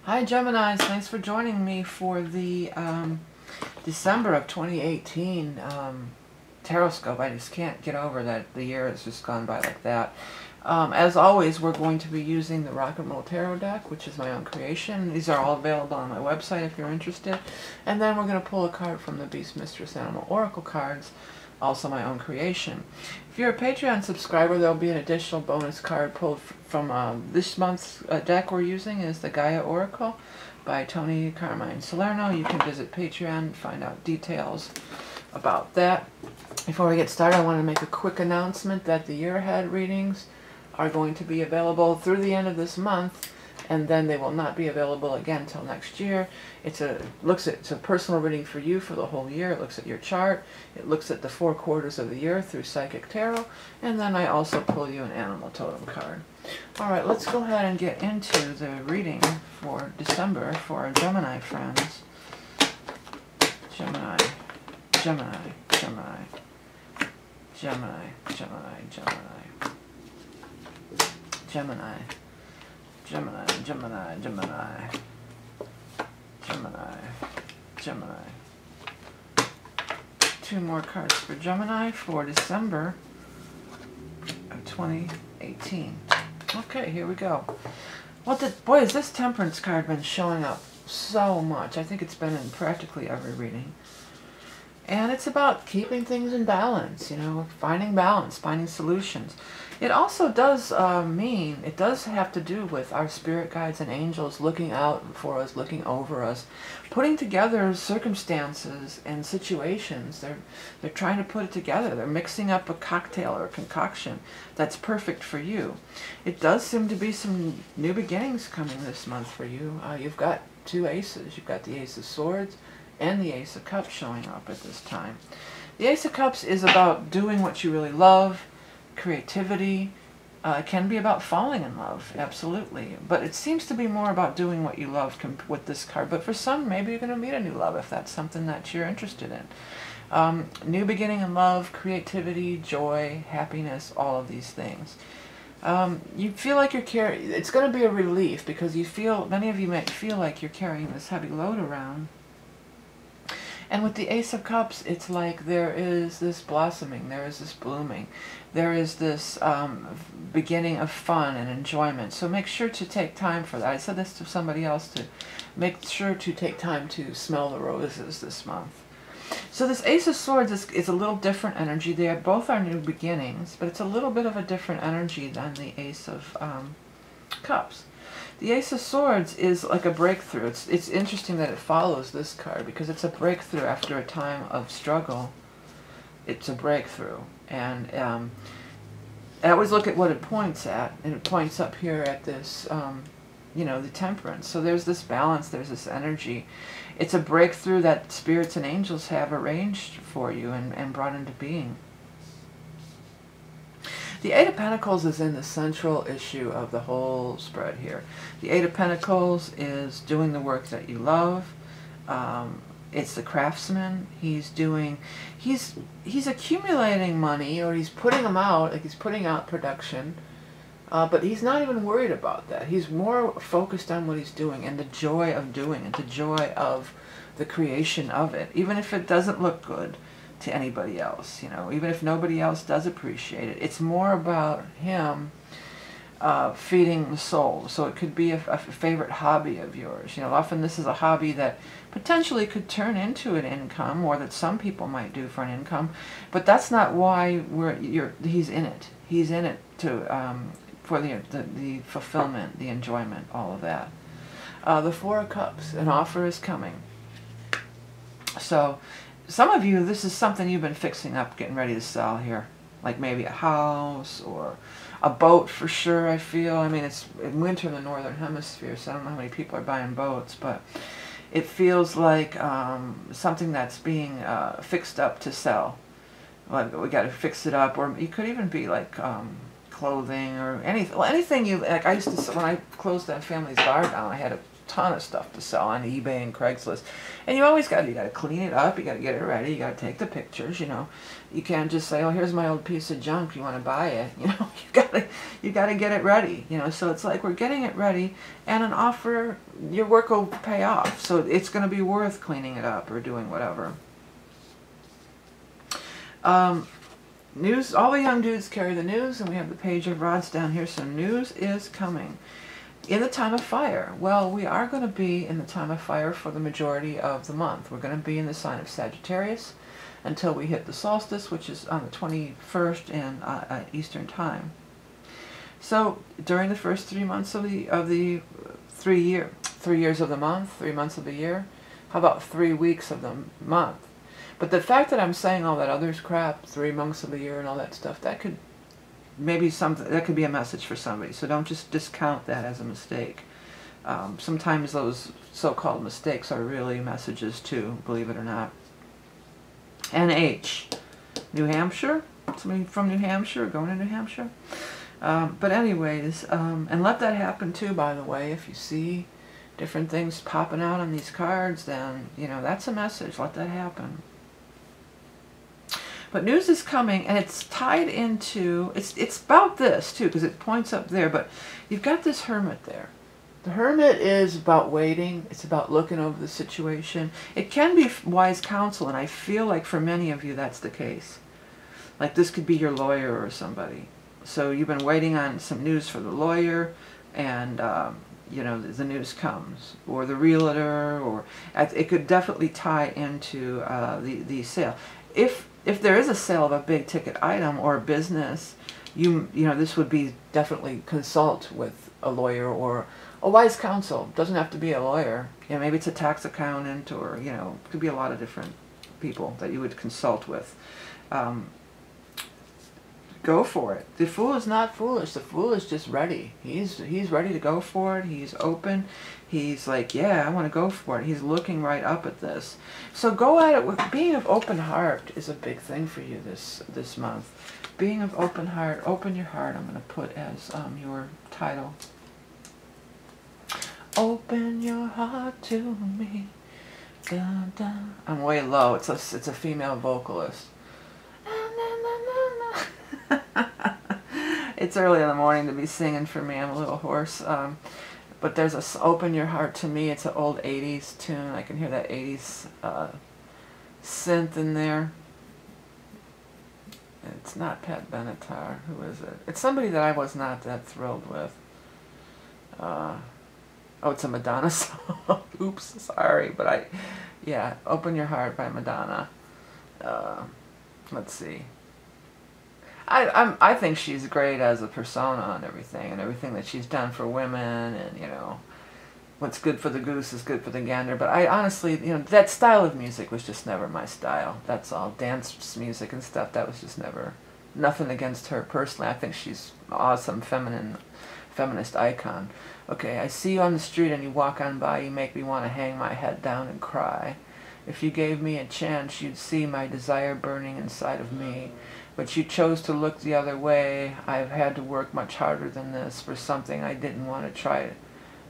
Hi Geminis, thanks for joining me for the December of 2018 Taroscope. I just can't get over that the year has just gone by like that. As always, we're going to be using the Rock and Roll Tarot deck, which is my own creation. These are all available on my website if you're interested. And then we're going to pull a card from the Beast Mistress Animal Oracle cards, also my own creation. If you're a Patreon subscriber, there'll be an additional bonus card pulled from this month's deck we're using is the Gaia Oracle by Tony Carmine Salerno. You can visit Patreon and find out details about that. Before we get started, I want to make a quick announcement that the year ahead readings are going to be available through the end of this month, and then they will not be available again until next year. It's a personal reading for you for the whole year. It looks at your chart. It looks at the 4 quarters of the year through Psychic Tarot, and then I also pull you an animal totem card. All right, let's go ahead and get into the reading for December for our Gemini friends. Gemini, Gemini, Gemini, Gemini, Gemini, Gemini, Gemini, Gemini, Gemini, Gemini, Gemini, Gemini. 2 more cards for Gemini for December of 2018. Okay, here we go. Boy, has this Temperance card been showing up so much. I think it's been in practically every reading. And it's about keeping things in balance, you know, finding balance, finding solutions. It also does it does have to do with our spirit guides and angels looking out for us, looking over us, putting together circumstances and situations. They're trying to put it together. They're mixing up a cocktail or a concoction that's perfect for you. It does seem to be some new beginnings coming this month for you. You've got 2 aces. You've got the Ace of Swords and the Ace of Cups showing up at this time. The Ace of Cups is about doing what you really love, creativity. It can be about falling in love, absolutely. But it seems to be more about doing what you love with this card. But for some, maybe you're going to meet a new love if that's something that you're interested in. New beginning in love, creativity, joy, happiness, all of these things. You feel like you're carrying, it's going to be a relief because you feel, many of you might feel like you're carrying this heavy load around. And with the Ace of Cups, it's like there is this blossoming, there is this blooming, there is this beginning of fun and enjoyment. So make sure to take time for that. I said this to somebody else, to make sure to take time to smell the roses this month. So this Ace of Swords is a little different energy. They both are new beginnings, but it's a little bit of a different energy than the Ace of Cups. The Ace of Swords is like a breakthrough. It's interesting that it follows this card because it's a breakthrough after a time of struggle. It's a breakthrough. And I always look at what it points at, and it points up here at this, you know, the Temperance. So there's this balance, there's this energy. It's a breakthrough that spirits and angels have arranged for you and brought into being. The Eight of Pentacles is in the central issue of the whole spread here. The Eight of Pentacles is doing the work that you love. It's the craftsman. He's accumulating money, or he's putting them out, like he's putting out production. But he's not even worried about that. He's more focused on what he's doing and the joy of doing it, the joy of the creation of it, even if it doesn't look good to anybody else, you know, even if nobody else does appreciate it. It's more about him feeding the soul. So it could be a favorite hobby of yours. You know, often this is a hobby that potentially could turn into an income, or that some people might do for an income, but that's not why he's in it. He's in it to for the fulfillment, the enjoyment, all of that. The Four of Cups, an offer is coming. So some of you, this is something you've been fixing up, getting ready to sell here. Like maybe a house or a boat for sure, I feel. I mean, it's winter in the Northern Hemisphere, so I don't know how many people are buying boats, but it feels like something that's being fixed up to sell. Like we got to fix it up, or it could even be like clothing or anything. Well, anything you like. I used to, when I closed that family's bar down, I had a ton of stuff to sell on eBay and Craigslist, and you always got to clean it up. You got to get it ready. You got to take the pictures. You know, you can't just say, "Oh, here's my old piece of junk. You want to buy it?" You know, you got to get it ready. You know, so it's like we're getting it ready, and an offer, your work will pay off. So it's going to be worth cleaning it up or doing whatever. News, all the young dudes carry the news, and we have the page of rods down here, so news is coming. In the time of fire, well, we are going to be in the time of fire for the majority of the month. We're going to be in the sign of Sagittarius until we hit the solstice, which is on the 21st in Eastern time. So during the first 3 months of the 3 years of the month, 3 months of the year, how about 3 weeks of the month? But the fact that I'm saying all that other crap, 3 months of the year and all that stuff, that could maybe that could be a message for somebody. So don't just discount that as a mistake. Sometimes those so-called mistakes are really messages too, believe it or not. NH, New Hampshire. Somebody from New Hampshire, going to New Hampshire. But anyways, and let that happen too, by the way. If you see different things popping out on these cards, then, you know, that's a message. Let that happen. But news is coming, and it's tied into, it's about this too, because it points up there, but you've got this hermit there. The hermit is about waiting. It's about looking over the situation. It can be wise counsel, and I feel like for many of you that's the case. Like this could be your lawyer or somebody. So you've been waiting on some news for the lawyer, and you know, the news comes, or the realtor, or it could definitely tie into the sale. If there is a sale of a big ticket item or a business, you know, this would be definitely consult with a lawyer or a wise counsel. Doesn't have to be a lawyer. You know, maybe it's a tax accountant, or, you know, it could be a lot of different people that you would consult with. Go for it. The fool is not foolish. The fool is just ready. He's ready to go for it. He's open. He's like, yeah, I want to go for it. He's looking right up at this. So go at it with being of open heart is a big thing for you this month. Being of open heart. Open your heart. I'm going to put as your title. Open your heart to me. Dun, dun. I'm way low. It's a female vocalist. It's early in the morning to be singing for me. I'm a little hoarse. But there's a Open Your Heart to Me. It's an old 80s tune. I can hear that 80s synth in there. It's not Pat Benatar. Who is it? It's somebody that I was not that thrilled with. Oh, it's a Madonna song. Oops, sorry. But yeah, Open Your Heart by Madonna. Let's see. I think she's great as a persona and everything that she's done for women, and, you know, what's good for the goose is good for the gander. But I honestly, you know, that style of music was just never my style. That's all. Dance music and stuff, that was just never, nothing against her personally. I think she's an awesome feminist icon. Okay, I see you on the street and you walk on by, you make me want to hang my head down and cry. If you gave me a chance, you'd see my desire burning inside of me. But you chose to look the other way. I've had to work much harder than this for something I didn't want to try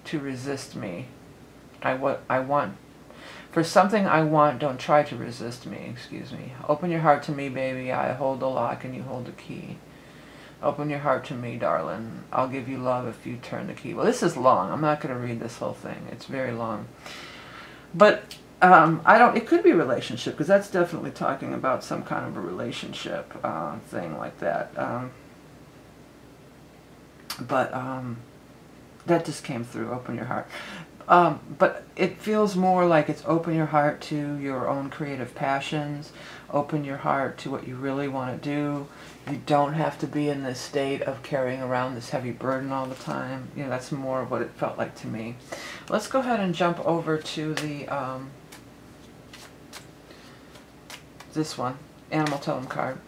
to resist me. For something I want, don't try to resist me, excuse me. Open your heart to me, baby. I hold the lock and you hold the key. Open your heart to me, darling. I'll give you love if you turn the key. Well, this is long. I'm not going to read this whole thing. It's very long. But it could be a relationship, because that's definitely talking about some kind of a relationship thing like that. But that just came through, open your heart. But it feels more like it's open your heart to your own creative passions, open your heart to what you really want to do. You don't have to be in this state of carrying around this heavy burden all the time. You know, that's more of what it felt like to me. Let's go ahead and jump over to the this one, Animal Totem card.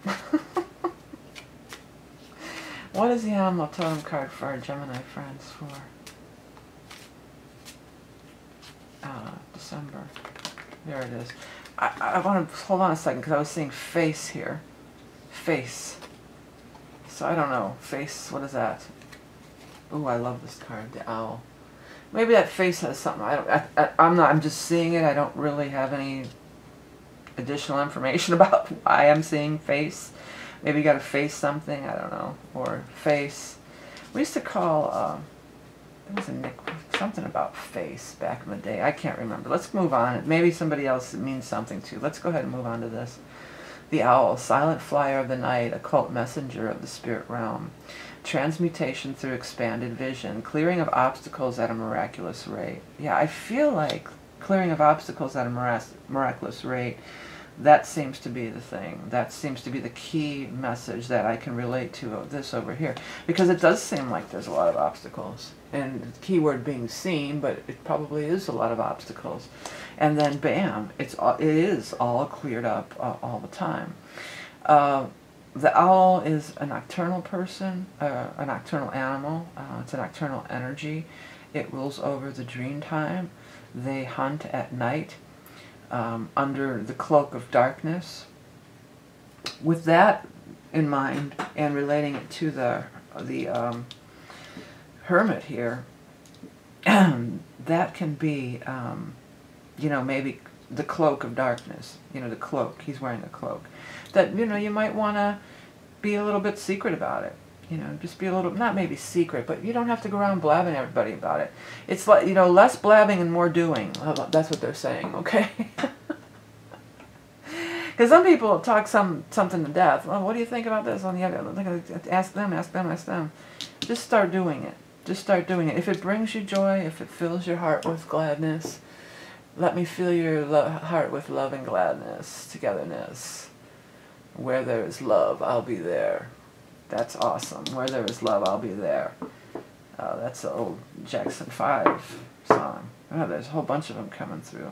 What is the Animal Totem card for our Gemini friends for December? There it is. I want to hold on a second, because I was seeing face here. Face. So I don't know. Face, what is that? Ooh, I love this card, the owl. Maybe that face has something. I'm just seeing it. I don't really have any additional information about why I'm seeing face. Maybe you got to face something, I don't know. Or face. We used to call, there was something about face back in the day. I can't remember. Let's move on. Maybe somebody else means something too. Let's go ahead and move on to this. The owl, silent flyer of the night, occult messenger of the spirit realm. Transmutation through expanded vision. Clearing of obstacles at a miraculous rate. Yeah, I feel like clearing of obstacles at a miraculous rate, that seems to be the thing. That seems to be the key message that I can relate to this over here. Because it does seem like there's a lot of obstacles. And the key word being seen, but it probably is a lot of obstacles. And then bam, it is all cleared up all the time. The owl is a nocturnal person, a nocturnal animal. It's a nocturnal energy. It rules over the dream time. They hunt at night under the cloak of darkness. With that in mind, and relating it to the hermit here, that can be, you know, maybe the cloak of darkness. You know, the cloak. He's wearing a cloak. That, you know, you might want to be a little bit secret about it. You know, just be a little, not maybe secret, but you don't have to go around blabbing everybody about it. It's like, you know, less blabbing and more doing. That's what they're saying, okay? Because some people talk something to death. Well, what do you think about this? On the other, ask them, ask them, ask them. Just start doing it. Just start doing it. If it brings you joy, if it fills your heart with gladness, let me fill your heart with love and gladness, togetherness. Where there is love, I'll be there. That's awesome. Where there is love, I'll be there. That's the old Jackson 5 song. Oh, there's a whole bunch of them coming through.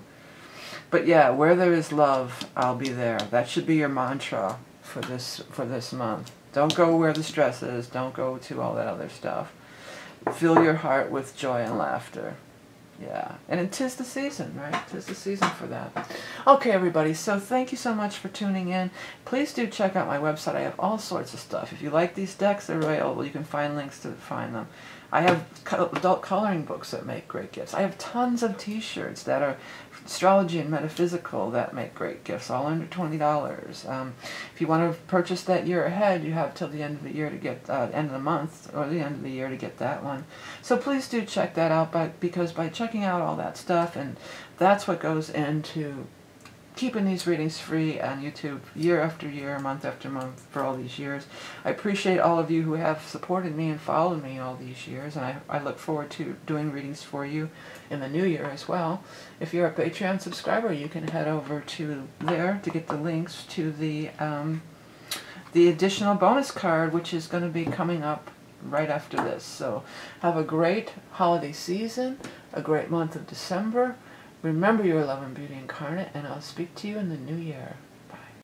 But yeah, where there is love, I'll be there. That should be your mantra for this month. Don't go where the stress is. Don't go to all that other stuff. Fill your heart with joy and laughter. Yeah, and it is the season, right? It is the season for that. Okay, everybody, so thank you so much for tuning in. Please do check out my website. I have all sorts of stuff. If you like these decks, they're available. You can find links to find them. I have adult coloring books that make great gifts. I have tons of t-shirts that are astrology and metaphysical that make great gifts, all under $20. If you want to purchase that year ahead, you have till the end of the year to get, end of the month, or the end of the year to get that one. So please do check that out, because by checking out all that stuff, and that's what goes into keeping these readings free on YouTube year after year, month after month for all these years. I appreciate all of you who have supported me and followed me all these years, and I look forward to doing readings for you in the new year as well. If you're a Patreon subscriber, you can head over to there to get the links to the additional bonus card, which is going to be coming up right after this. So have a great holiday season, a great month of December. Remember your love and beauty incarnate, and I'll speak to you in the new year.